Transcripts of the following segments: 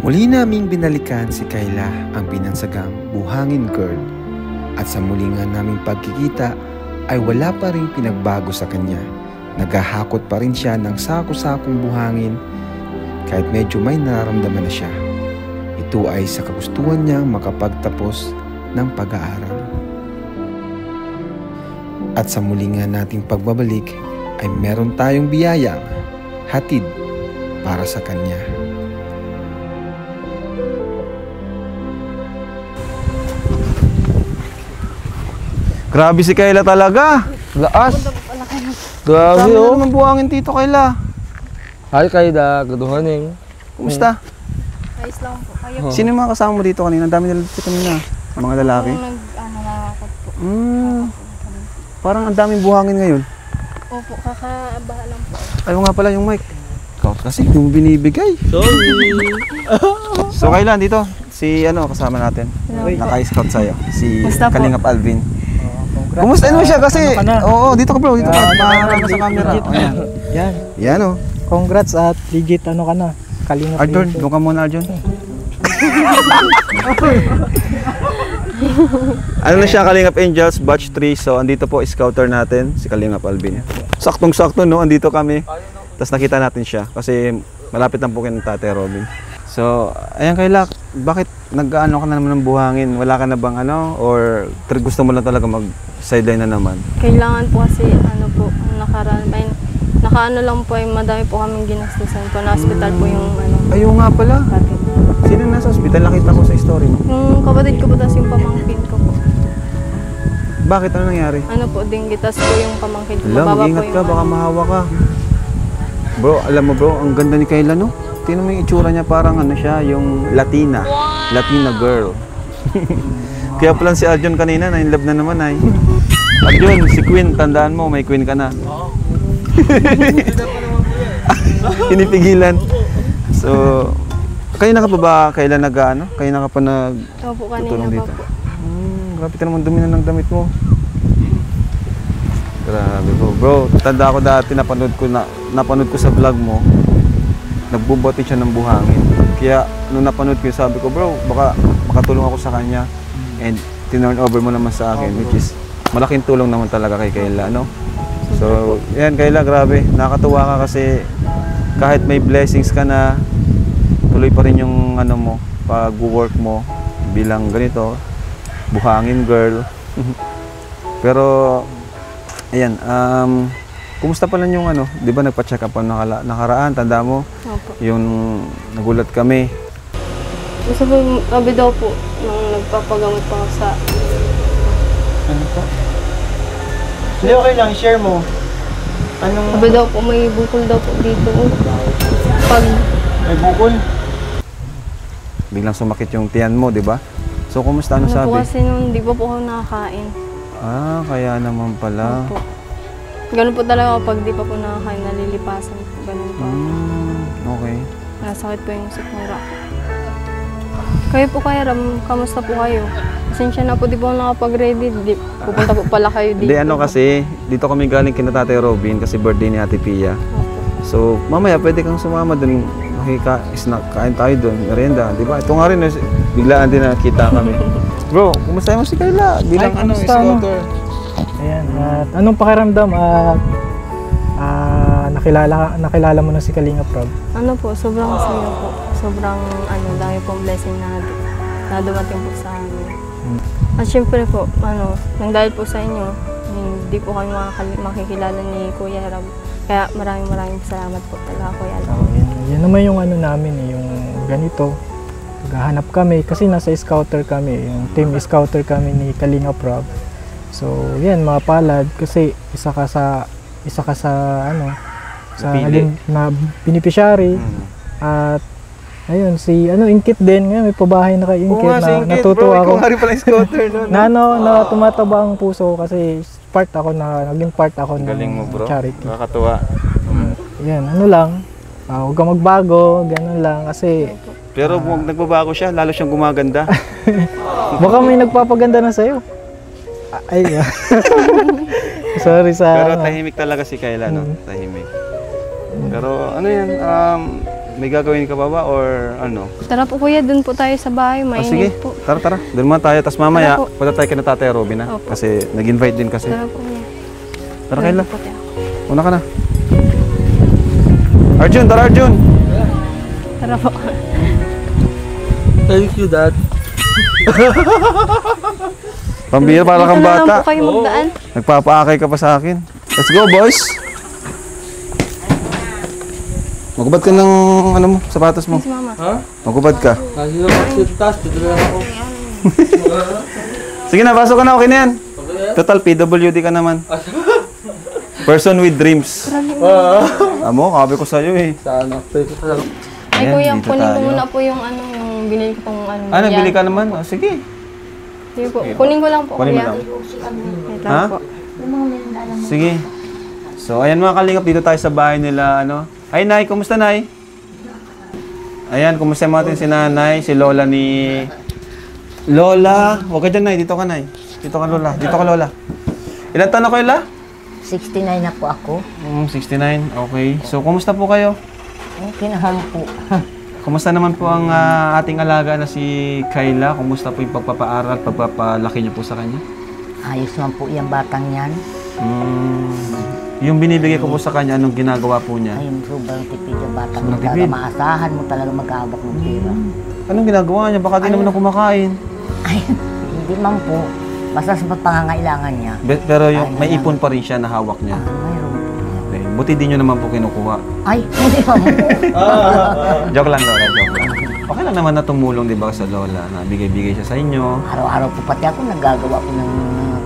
Muli naming binalikan si Kayla, ang binansagang buhangin girl. At sa muli nga naming pagkikita ay wala pa rin pinagbago sa kanya. Naghahakot pa rin siya ng sako-sakong buhangin kahit medyo may nararamdaman na siya. Ito ay sa kagustuhan niyang makapagtapos ng pag-aaral. At sa muli nga nating pagbabalik ay meron tayong biyayang hatid para sa kanya. Grabe si Kayla talaga. Laas. Grabe oh. Ano naman buhangin dito, Kayla? Hi Kayla, good morning. Kumusta? Ayos lang po. Kayo Sino yung mga kasama mo dito kanina? Ang dami nila dito kanina. Mga lalaki. nag-nakakot po. Parang ang daming buhangin ngayon. Opo, kakabaha lang po. Ayaw nga pala yung mic. Ikaw kasi yung binibigay. Sorry. So Kayla, dito. Si kasama natin. Naka-scout sa'yo. Si Basta po. Kalingap Alvin. Kumusta mo siya kasi? Oo, dito ka bro. Dito ka. Maharap ka sa camera. Ayan. Yan. Yan oh. Congrats at legit ka na. Kalingap Arjun, dito. doon ka muna Arjun. Ano na siya, Kalingap Angels, batch 3. So andito po scouter natin, si Kalingap Alvin. Saktong-sakto no, andito kami. Tapos nakita natin siya kasi malapit lang po kay Tate Robin. So, ayan Kayla, bakit nag-ano ka na naman ng buhangin? Wala ka na bang or gusto mo lang talaga mag-sideline na naman? Kailangan po kasi nakaano lang po ay madami po kaming ginastusan po. Na-hospital po yung Ayaw nga pala. kapatid. Sino nasa ospital? Nakita ko sa story mo. Yung kapatid ko po, tas yung pamangkin ko po. Bakit? Ano nangyari? Po, dengue, tas po yung pamangkin ko. Alam, Mababa po mag-ingat yung ka, baka mahawa ka. Bro, alam mo bro, ang ganda ni Kayla no? Tingnan mo yung itsura niya, parang siya, yung Latina. Wow! Latina girl. Kaya pala si Arjun kanina, na-inlove na naman ay. Arjun, si Queen, tandaan mo, may Queen ka na. Oo. Pinipigilan. So, kayo na ka pa ba, Kayla Kayo na ka pa Opo, kanina tutulong pa dito? po. Grabe ka naman, dumi na ng damit mo. Grabe bro. Tanda ko dati, napanood ko sa vlog mo. Nagbubati siya ng buhangin. Kaya nung napanood ko, sabi ko, bro, baka makatulong ako sa kanya. And tinurn over mo naman sa akin, which is malaking tulong naman talaga kay Kayla, So, yan Kayla, grabe. Nakakatuwa ka kasi kahit may blessings ka na, tuloy pa rin yung pag-work mo bilang ganito, buhangin girl. Pero, ayan, kumusta pala yung di ba nagpa-check up nakaraan, tanda mo? Opo. Yung nagulat kami. Gusto po, sabi daw po, nung nagpapagamot pa ako sa... Ano po? Hindi, okay lang, share mo. Sabi daw po, may bukol daw po dito. May bukol? Biglang sumakit yung tiyan mo, di ba? So, kumusta? Ano po sabi? kasi nung di pa po ako nakakain. Ah, kaya naman pala. Opo. Ganun po talaga kapag di pa po nakakain, nalilipasan po. Ganun po. Okay. Nasakit po yung sikmura. Kayo po Kuya Ram, kamusta po kayo? Pasensya na po, di po ako nakapag-ready. Pupunta po pala kayo dito. Hindi, kasi, dito kami galing kina Tate Robin kasi birthday ni Ate Pia. Opo. So, mamaya pwede kang sumama dun. Kain tayo dun, merienda, di ba? Ito nga rin, biglaan din nakita kami. Bro, kumusta mo si Kayla? Bilang scouter? Ayan, at anong pakiramdam at nakilala mo na si Kalingap Rob? Sobrang saya po. Sobrang dami pong blessing na dumating po sa amin. At syempre po, nang dahil po sa inyo, hindi po kami makikilala ni Kuya Rob. Kaya maraming salamat po talaga Kuya Rob. Yan naman yung namin, yung ganito. Naghahanap kami kasi nasa scouter kami, yung team scouter kami ni Kalingap Rob. So, yan mga palad kasi isa ka sa naging na beneficiary. At ayun si Inkit din ngayon, may pabahay na kay Inkit na Inkit, natutuwa ako. Ikaw nga rin pala yung scouter na tumataba ang puso kasi naging part ako ng galing mo, bro. Charity. Nakakatuwa. Yan, lang. Huwag kang magbago, ganun lang kasi Pero nagbabago siya, lalo siyang gumaganda. baka may nagpapaganda na sa'yo. Ay, sorry sa... Pero tahimik talaga si Kayla, no? Tahimik. Pero yan, May gagawin ka ba or ano? Tara po kuya, dun po tayo sa bahay. Sige, Mainit po. tara. Doon muna tayo. Tapos mamaya, Tara po. punta tayo kay na Tatay Robin ha. Opo. Kasi nag-invite din kasi. Tara po kuya. Tara Kayla. Po tayo. Una ka na. Arjun, tara Arjun. Tara po. Thank you, Dad. Pambira para kang Dito na lang bata. po kayo magdaan. Nagpapaakay ka pa sa akin. Let's go, boys. Magubad ka ng ano mo, sapatos mo. Si mama. Ha? Magubad ka. Kasi na magsitas, dito na lang ako. Sige na, pasok ka na. Okay na yan. Total, PWD ka naman. Person with dreams. Amo, kabi ko sa'yo eh. Sana, pwede ko lang. Ay Ayan, kuya, dito kunin ko tayo. muna po yung ano, yung binili ko pong ano. Ah, nagbili yan. ka naman? Oh, sige. Sige po. Kunin ko lang po Kunin mo kuya. lang. Wait Ha? lang po. Sige. So, ayan mga kalingap, dito tayo sa bahay nila, ano. Ay, Nay, kumusta, Nay? Ayan, kumusta natin si Nanay, si Lola ni... Lola, huwag ka dyan, Nay. Dito ka, Nay. Dito ka, Lola. Dito ka, Lola. Ilan taon na kayo, La? 69 na po ako. 69. Okay. So, kumusta po kayo? Okay naman po. Kumusta naman po ang ating alaga na si Kayla? Kumusta po yung pagpapaaral, pagpapalaki niyo po sa kanya? Ayos naman po yung batang yan. Yung binibigay ko po sa kanya, anong ginagawa po niya? Ayun, sobrang tipid yung batang Sobrang yan. Talaga tipid. maasahan mo talaga mag-aabak ng pera. Anong ginagawa niya? Baka di naman na kumakain. Ay, hindi man po. Basta sa pangangailangan niya. Pero yung, may ipon pa rin siya na hawak niya. Mayroon po. Okay. Buti di nyo naman po kinukuha. Ay, hindi man po. Joke lang, Lola. Joke lang. Okay lang naman na tumulong, di ba, sa Lola na bigay-bigay siya sa inyo. Araw-araw po pati ako naggagawa ko ng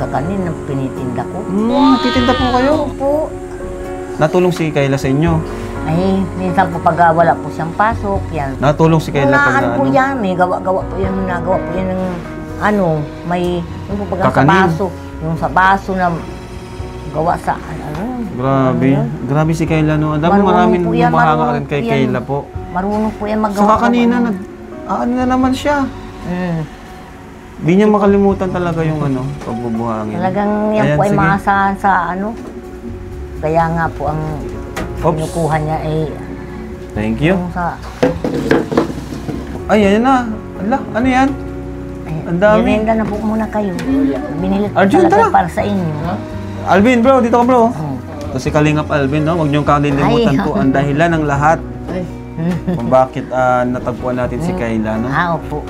kakanin na pinitinda ko. Titinda po kayo. Po. Natulong si Kayla sa inyo. Ay, minsan po pag wala po siyang pasok, yan. Natulong si Kayla pag Unaan na po ano. yan, may gawa-gawa po yan, nagawa po yan ng ano, may, yung po pag sa Kakanin. baso, yung sa baso na gawa sa, ano. Grabe. Grabe si Kayla, no? Alam mo, maraming po yan, mahanga marunong rin kay po yan. Kayla po. Marunong po yan magawa. Saka kanina, ano na naman siya. Di niya makalimutan talaga yung ano, pagbubuhangin. Talagang yan Ayan, po ay sige. maasahan sa ano. Kaya nga po ang Oops. kinukuha niya ay Thank you. yung sa, Ay, ayan na. Ala, ano yan? ay, Ang dami. merienda na po muna kayo. Binili ko Arjun, talaga tara. para sa inyo. Alvin, bro, dito ka, bro. Oh. Ito si Kalingap Alvin, no? Huwag niyong kalilimutan Ay. po ang dahilan ng lahat kung bakit natagpuan natin si Kayla, no? Ah, opo.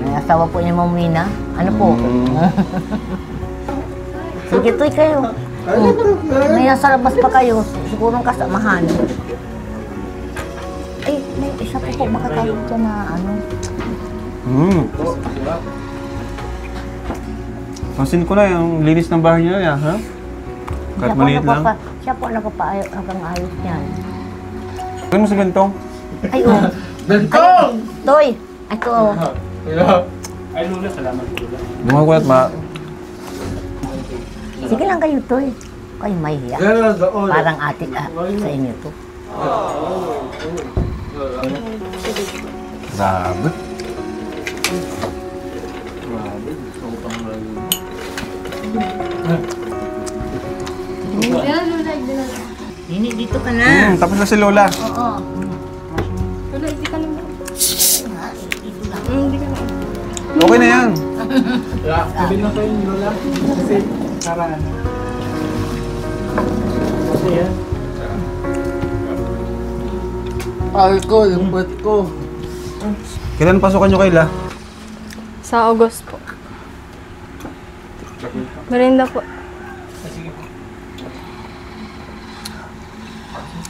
May asawa po niya, Ma'am Rina. Ano po? Sige, toy kayo. May nasa labas pa kayo. Sigurong kasamahan. Ay, may isa po po makatawag dyan na ano. Pansin ko na yung linis ng bahay niya, ya, ha? Kahit maliit lang. Siya po ang ayos niyan. Gawin mo sa ganito. Ay, oh. Ay, toy. Ito, oh. Gumagulat, ma. Sige lang kayo, toy. Kayo mahihiya. Parang ate sa inyo to. Grabe. Nini, dito ka na. Tapos na si Lola. Oo. Wala, hindi ka naman. Hindi ka naman. Okay na yan. Sabi na kayo ni Lola. Kasi, para ano. Kasi yan. Ay ko, yung puwet ko. Kailan pasukan nyo, Kayla? Sa August po. Merienda po.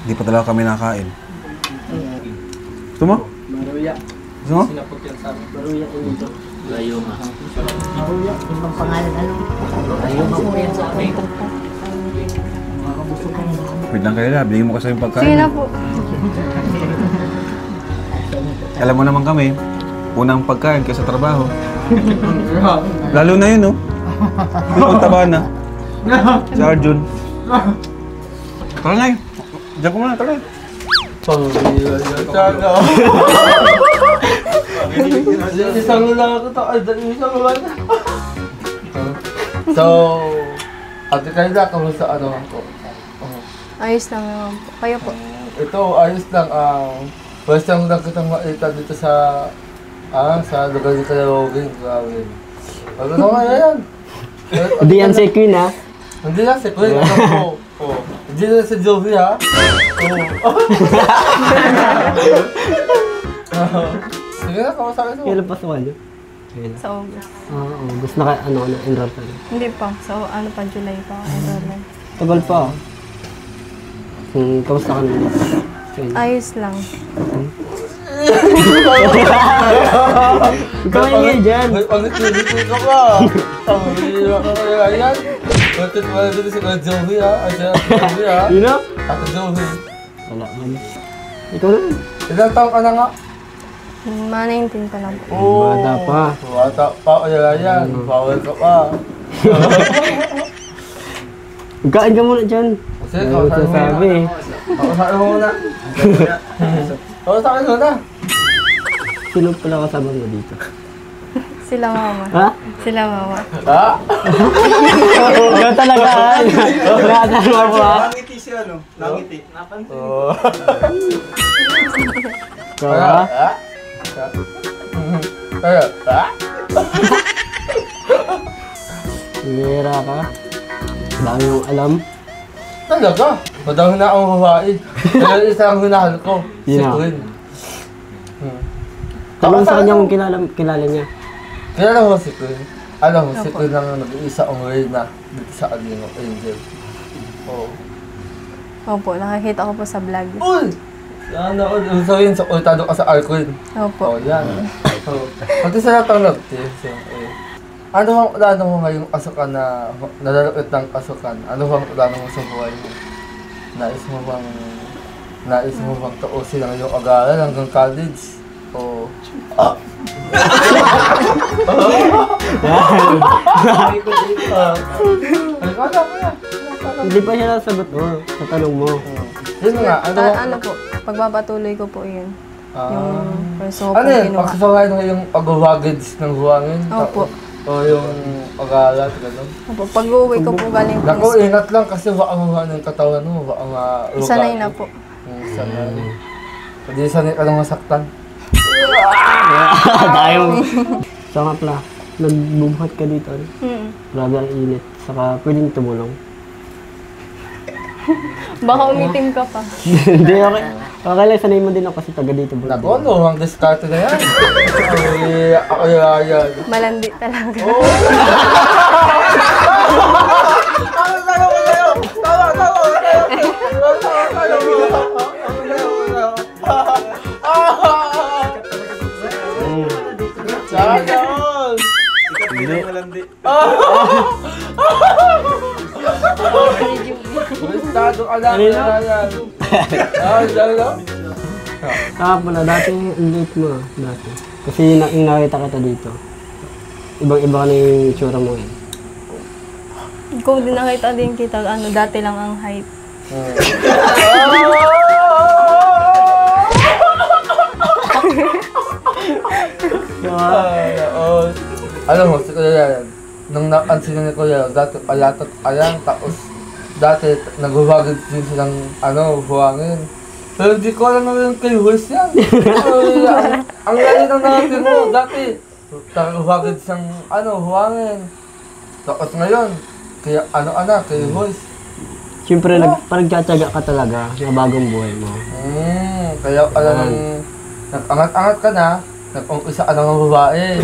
Hindi pa talaga kami nakain. Gusto mo? Maruya. Gusto mo? Sinapot yan sa amin. Maruya ko nito. Layo nga. Yung bang pangalan, ano? Layo nga po yan sa amin. Wait lang, Kayla. Bigyan mo kasi yung pagkain. Sige na po. Alam mo naman kami, unang pagkain kaysa trabaho. Lalo na yun, no? Yung taba na. Si Arjun. Tara na, diyan ko muna, tara. Isang lang ako to. Ay, isang lang. So, ate Kayla, kamusta ano ako? Ayos lang naman po. Kayo po. Ito, ayos lang. First time lang kitang makita dito sa lugar ni Kalawagin. Grabe. Ano nga yan? Hindi yan si Queen, ha? Hindi na si Queen. Ano po? Hindi na si Jovi, ha? Sige na, kamasakit mo. Kailan pa sa walyo? Sa August. Gusto na enroll pa rin. Hindi pa. So, ano pa, July pa. Enrollment. Tagal pa. Kamusta ka naman dito? Ayos lang. Ikaw ingay dyan. Pag-nitilitin ka pa. Ang hirap ka kaya yan. Bakit wala dito si Kuya Jovi, ha? Ay, siya, Jovi, ha? You know? Ate Jovi. Wala man. Ikaw na. Ilang taon ka na nga? Mga 19 pa lang po. Bata pa. Bata pa, kaya yan. Bawal ka pa. Magkain ka muna dyan. Kasi, Ano kawasan mo sasabi muna. eh. Kawasan mo muna. Kawasan mo muna. Sino pala kasama mo dito? Sila mama. Ha? Sila mama. Ha? Ikaw talaga, ha? Nakatanong ako, ha? Nangiti siya, no? Nangiti. Oo. Ikaw, ha? Kaya, ha? Hira ka. Dami mong alam. Talaga? Madami na akong babae. Kaya isang hinahal ko. Si Sino? Queen. Tanong sa kanya kung kilala niya. Kilala mo si Queen? Alam mo, si Queen ang nag-iisa ang reyna dito sa Alino, Angel. Oo. Opo, nakakita ko po sa vlog. Uy! Sana all. So yun, so, ultado ka sa Arquin. Opo. Oh, yan. So, pati sa lahat ng nag-tips. So, ano bang plano mo ngayong asukan na nalalapit ng asukan? Ano bang plano mo sa buhay mo? Nais mo bang tausin ang iyong agalan hanggang college? O... Hindi pa siya nasagot mo sa tanong mo. Yun nga, Ano po, pagpapatuloy ko po yun. Yung gusto ko ano pong yun? ginawa. Pagkasawahan mo yung pag-wagage ng buhangin? Opo. O yung agalan, gano'n? Opo, pag-uwi ko po galing po. Naku, ingat lang kasi baka mawa ng katawan mo, baka ma-ruga. Sanay na po. Sanay. Hindi sanay ka lang masaktan. Tayo. So nga pala, nagbubuhat ka dito. Ano? Grabe ang init. Saka pwedeng tumulong. Baka umitim ka pa. Hindi, okay. Okay lang, sanay mo din ako kasi taga dito. Naku, ano, ang diskarte na yan. Ako yan. Malandi talaga. Sana all! Hindi. Malandi. Estado ka lang. Yan. Saka pala, dati ang late mo. Dati. Kasi yung nakita kita dito. Ibang-iba ka na yung itsura mo eh. Kung di nakita din kita, dati lang ang height. Alam mo, si Kuya yan, nung napansin ni Kuya, dati palatot ayan, tapos dati nagbabagod din silang buhangin. Pero hindi ko alam naman kay Wes yan. Ang galing ng natin mo, dati nagbabagod siyang buhangin. Tapos ngayon, kaya kay Wes. Siyempre, parang tsatsaga ka talaga na bagong buhay mo. Kaya nag-angat-angat ka na, nag-umpisa ka ng babae.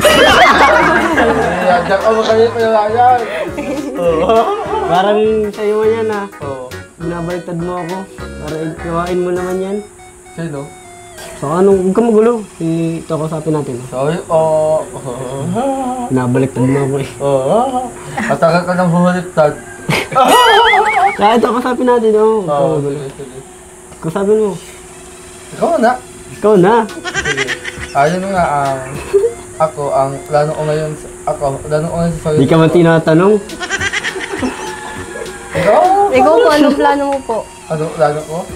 Diyan ka mo kayo yan. Parang sa'yo mo yan ah. Oo. Binabaliktad mo ako. Para iwain mo naman yan. Sino? So huwag ka magulo. Ito kausapin natin. Sorry, Binabaliktad mo ako eh. Matagal ka nang bumaliktad. Kaya ito kausapin natin. Huwag ka magulo. Sige. Kausapin mo. Ikaw na. Ikaw na. Ayun nga, plano ko ngayon sa sarili. Di ka man tinatanong. Ikaw po, anong plano mo po? Ano plano ko?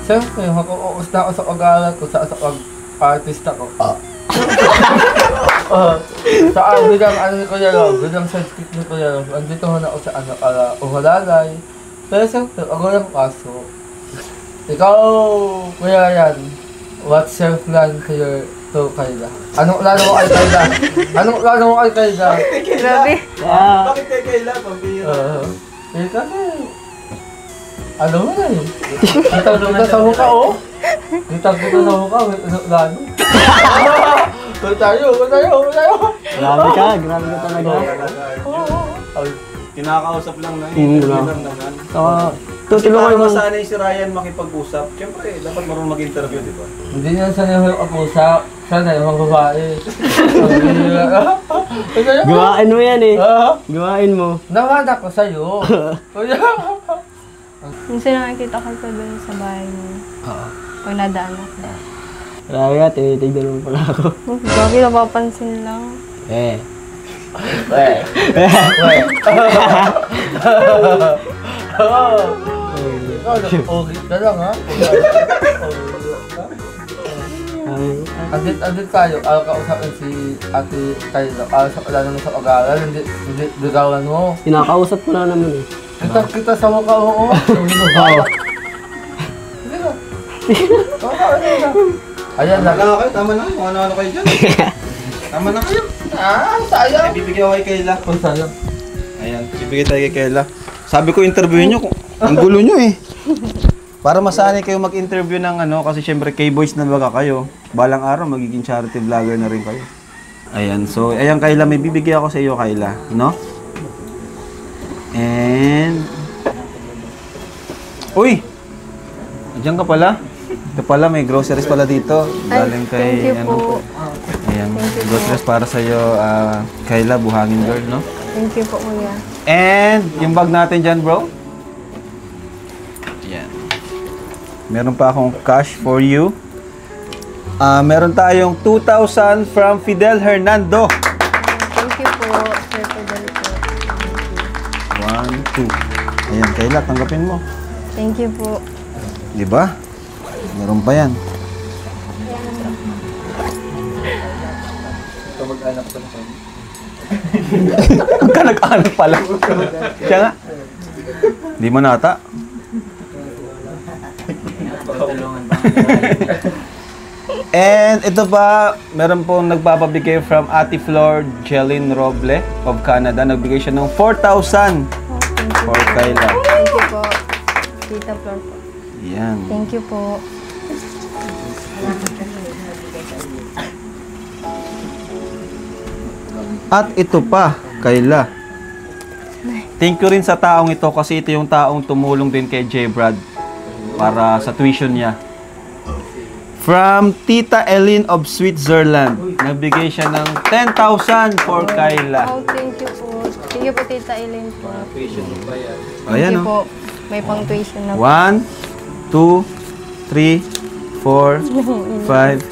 Siyempre, makukukus na ako sa pag-aaral ko, sa pag-artista ko. Bilang ni Kuya Rob, bilang sidekick ni Kuya Rob, andito na ako sa para umalalay. Pero siyempre, ako lang kaso. Ikaw, Kuya Ryan, what's your plan to Kayla? Anong plano mo kay Kayla? Anong plano mo kay Kayla? Grabe. Bakit kay Kayla? Pambira. Kasi, ano mo na eh. Kitang-kita sa mukha, oh. Kitang-kita sa mukha, may anong plano. Kung tayo. Grabe ka talaga. Kinakausap lang na Hindi interview lang. lang naman. Tutulungan Para mo. masanay si Ryan makipag-usap, siyempre, dapat marunong mag-interview, di ba? Hindi niya sanay yung kapusa. Sanay yung mga babae. Gawain mo yan eh. Ah, Gawain mo. nawanak ko sa'yo. Kuya. Minsan nakikita ko doon sa bahay niyo. Pag nadaan ako. Grabe ka, tinitignan mo pala ako. Grabe, napapansin lang. Eh. Okay ka lang, ha? Andit tayo, kausapin si Ate Kayla. Wala naman sa pag-aaral, hindi bigawan mo. Kinakausap ko na naman eh. Kita sa mukha mo, oh. Sige na. Ayan na. Tama kayo, tama na. Kung ano-ano kayo dyan. Tama na kayo. Sayang. Ibibigay ko kay Kayla. Kung sayang. Ayan, ibigay tayo kay Kayla. Sabi ko interviewin nyo, ang gulo nyo eh. Para masanay kayo mag-interview ng ano, kasi syempre K-Boys na baga kayo. Balang araw, magiging charity vlogger na rin kayo. Ayan, so ayan Kayla, may bibigay ako sa iyo Kayla, no? And... Uy! Andiyan ka pala? Ito pala, may groceries pala dito. Galing kay... Thank you po. Ayan, groceries para sa iyo, Kayla, buhangin girl, no? Thank you po, Kuya. And yung bag natin dyan, bro. Ayan. Meron pa akong cash for you. Meron tayong 2,000 from Fidel Hernando. Thank you po, Sir Fidel po. 1, 2. Ayan, Kayla, tanggapin mo. Thank you po. Di ba? Meron pa yan. Magkanag-anak pala. Siya nga. Di mo nata. And ito pa, meron pong nagpapabigay from Ate Flor Jeline Roble of Canada. Nagbigay siya ng 4,000 Thank you. for Kayla. Thank you po. Tita Flor po. Yan. Thank you po. At ito pa, Kayla. Thank you rin sa taong ito kasi ito yung taong tumulong din kay J. Brad para sa tuition niya. From Tita Eileen of Switzerland. Nagbigay siya ng 10,000 for Kayla. Oh, thank you po. Thank you po, Tita Eileen po. Ayan Thank you o. po. May pang tuition na po. 1, 2, 3, 4, 5,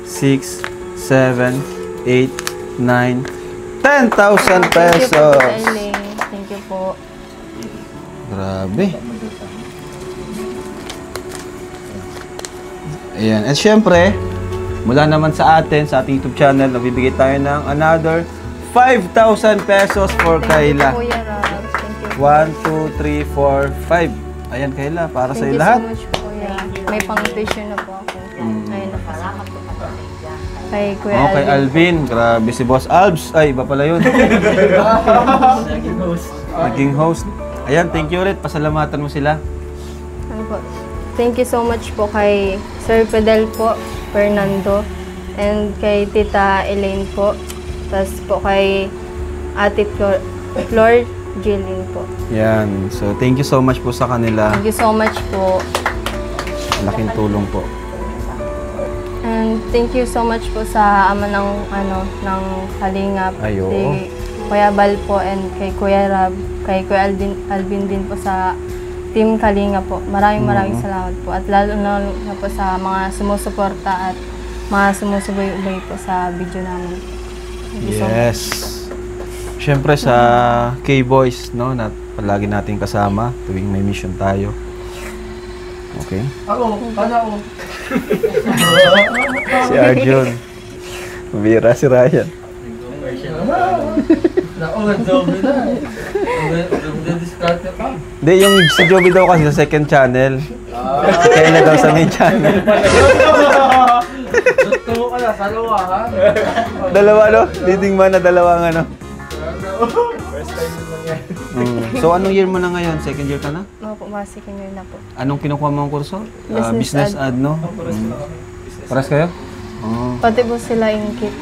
6, 7, 8, 9, 10,000 Thank you po, pesos. Tita Eileen. Thank you po. Grabe. Ayan. At syempre, mula naman sa atin, sa ating YouTube channel, nabibigay tayo ng another 5,000 pesos for Kayla. Thank you, Kuya Rob. Thank you. 1, 2, 3, 4, 5. Ayan, Kayla, para sa Thank you lahat. so much, Kuya. May pang tuition na po ako. Ayun na po. Kay Kuya Oh, kay Alvin. Grabe si Boss Albs. Ay, iba pala yun. Naging host. Ayan, thank you ulit. Pasalamatan mo sila. Ano po? Thank you so much po kay Sir Fidel po, Fernando, and kay Tita Elaine po. Tapos po kay Ate Flor Jillian po. Yan. So, thank you so much po sa kanila. Thank you so much po. Laking tulong po. And thank you so much po sa ama ng ng Kalingap, Ay, oo. si Kuya Bal po, and kay Kuya Rab, kay Kuya Alvin din po sa Team Kalingap po. Maraming salamat po. At lalo na po sa mga sumusuporta at mga sumusubaybay po sa video namin. Thank you so much. Yes. Siyempre sa K-Boys, no, na palagi natin kasama tuwing may mission tayo. Okay. Ako. Si Arjun. Bira si Ryan. Naku, nag-zombie na. Nag-discard ka. Hindi, yung si Joby daw kasi sa second channel. Si Kayla daw sa may channel. Gusto ka na, salawa ha? Dalawa no? Leading man na dalawang ano. So anong year mo na ngayon? Second year ka na? Opo, mga second year na po. Anong kinukuha mo ang kurso? Business Business ad, no? Paras kayo? Oh, Pati po sila Inkit.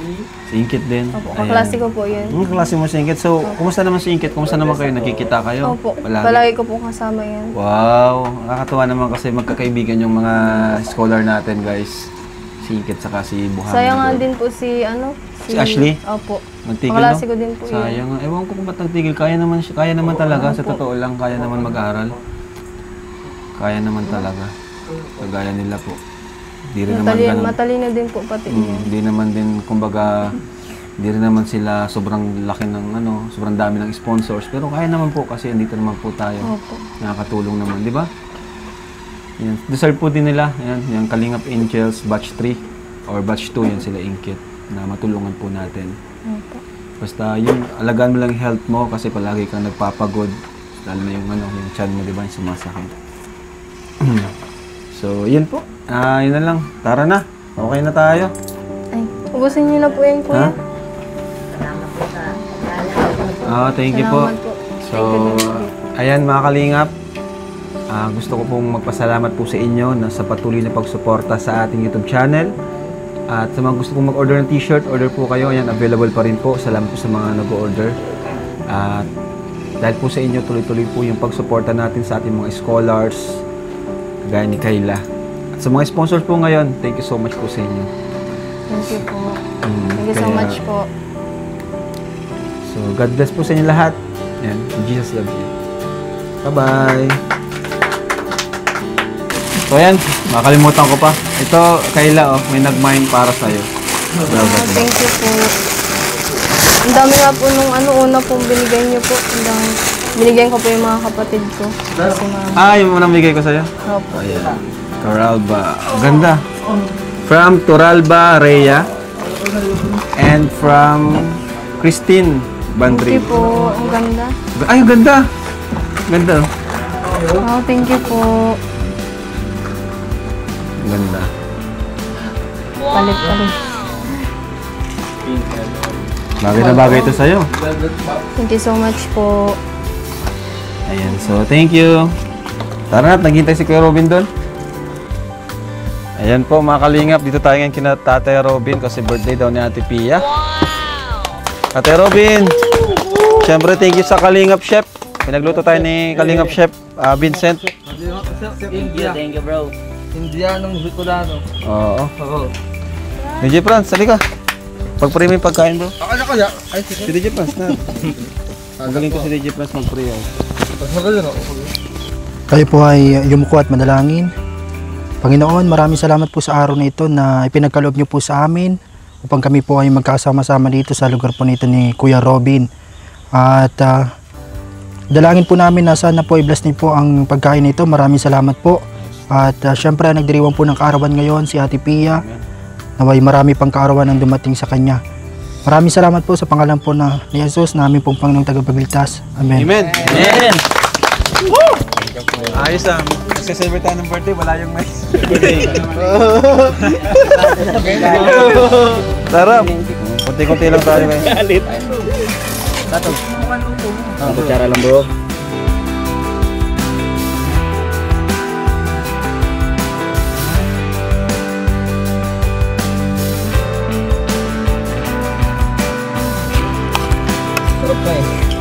si Inkit din. Opo, Ayan. kaklase ko po yun. Kaklase mo si Inkit. So, kumusta naman si Inkit? Kumusta naman kayo? Nakikita kayo? Opo, palagi ko po kasama yan. Wow! Nakakatuwa naman kasi magkakaibigan yung mga scholar natin, guys. Si Inkit saka si Buhangin. Sayang nga din po si Si Ashley? Opo. Nagtigil, Kaklase no? ko din po yun. Sayang nga. Ewan ko kung ba't nagtigil. Kaya naman, kaya naman talaga. Sa totoo lang, kaya naman mag-aral. Kaya naman talaga. Kagaya nila po. Di rin naman ganun. Matalino din po pati yun. Di naman din, kumbaga, di rin naman sila sobrang laki ng sobrang dami ng sponsors. Pero kaya naman po kasi andito naman po tayo. Opo. Nakakatulong naman, di ba? Yan. Deserve po din nila. Yan, yung Kalingap Angels, batch 3 or batch 2, yan sila Inkit na matulungan po natin. Opo. Basta yung alagaan mo lang yung health mo kasi palagi kang nagpapagod. Lalo na yung yung chan mo, di ba, yung sumasakit. So, yun po. Yun na lang. Tara na. Okay na tayo. Ay, ubusin niyo na po yan, kuya. Thank you po. Salamat po. So, ayan mga kalingap. Gusto ko pong magpasalamat po sa inyo na sa patuloy na pagsuporta sa ating YouTube channel. At sa mga gusto pong mag-order ng t-shirt, order po kayo. Ayan, available pa rin po. Salamat po sa mga nag-order. At dahil po sa inyo, tuloy-tuloy po yung pagsuporta natin sa ating mga scholars, gaya ni Kayla. At sa mga sponsors po ngayon, thank you so much po sa inyo. Thank you po. Thank you so much po. So, God bless po sa inyo lahat. Ayan, Jesus loves you. Bye-bye! So, ayan, makalimutan ko pa. Ito, Kayla, may nag-mine para sa'yo. Thank you po. Ang dami nga po nung una pong binigay niyo po. Ang dami. Binigyan ko po yung mga kapatid ko. Kasi mama. Yung unang bigay ko sa'yo? Opo. Ayan. Toralba. Ganda. From Toralba, Rhea. And from Christine Bandri. Thank you po. Ang ganda. Ay, ang ganda. Ganda. Oh, thank you po. Ang ganda. Palit-palit. Bagay na bagay ito sa'yo. Thank you so much po. Ayan. So, thank you. Tara na, naghintay si Kuya Robin doon. Ayan po, mga kalingap. Dito tayo ngayon kina Tatay Robin kasi birthday daw ni Ate Pia. Tatay Robin! Siyempre, thank you sa Kalingap Chef. Pinagluto tayo ni Kalingap Chef Vincent. Thank you, bro. Indianong Bicolano. Oo. Oo. DJ Franz, sali ka. Pag-pray mo yung pagkain, bro. Ano kaya? Ay, Si DJ Franz na. Magaling ko si DJ Franz mag-pray. magaling ako. Kayo po ay yumuko at manalangin. Panginoon, maraming salamat po sa araw na ito na ipinagkaloob niyo po sa amin upang kami po ay magkasama-sama dito sa lugar po nito ni Kuya Robin. At dalangin po namin na sana po i-bless niyo po ang pagkain nito. Maraming salamat po. At syempre nagdiriwang po ng kaarawan ngayon si Ate Pia. Naway marami pang kaarawan ang dumating sa kanya. Maraming salamat po sa pangalan po ni Jesus na aming pong Panginoong Tagapagligtas. Amen. Amen. Amen. Woo! Ayos Nagsa-celebrate tayo ng birthday, wala yung may Sarap. Kunti-kunti lang tayo guys. Galit. Tatog. Ang kutsara lang bro. Sarap na eh.